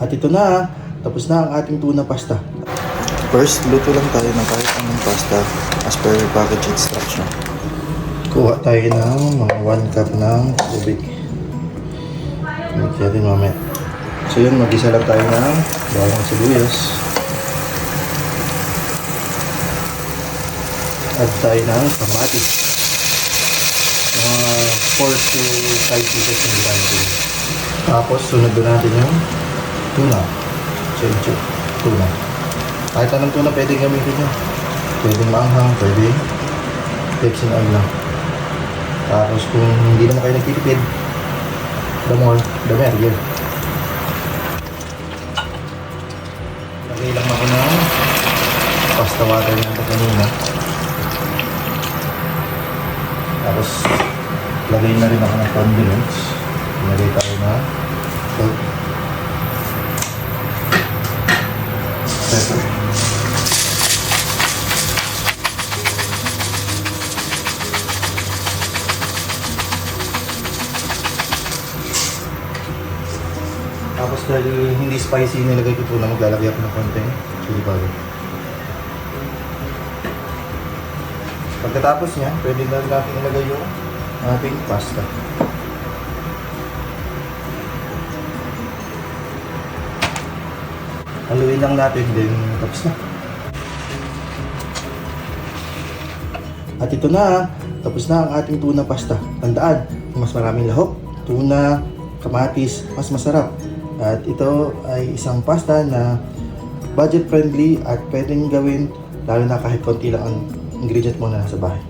At ito na, tapos na ang ating tuna pasta. First, luto lang tayo ng kahit anong pasta as per package instruction. Kuha tayo ng mga 1 cup ng tubig. Mix natin mamaya. So yun, mag-isa lang tayo ng bawang sibuyas. Add tayo ng kamatis. Mga 4 to 5 pieces ng natin. Tapos sunod doon natin yung tuna. Chencho. Tuna. Kahit anong tuna pwedeng gamitin nyo. Pwedeng maanghang, pwedeng fixing oil lang. Tapos kung hindi naman kayo nagtitipid, the more, the merrier. Lagay lang ako ng pasta water natin kanina. Tapos lagay na rin ako ng condiments. Lagay tayo na salt, pepper, tapos dahil hindi spicy nilagay ko tuna, maglalagay ako ng konting chili powder. Pagkatapos niya, pwede na natin ilagay yung ating pasta. Haluin lang natin, then tapos na. At ito na, tapos na ang ating tuna pasta. Tandaan, mas maraming lahok, tuna, kamatis, mas masarap. At ito ay isang pasta na budget friendly at pwedeng gawin lalo na kahit konti lang ang ingredient mo na nasa bahay.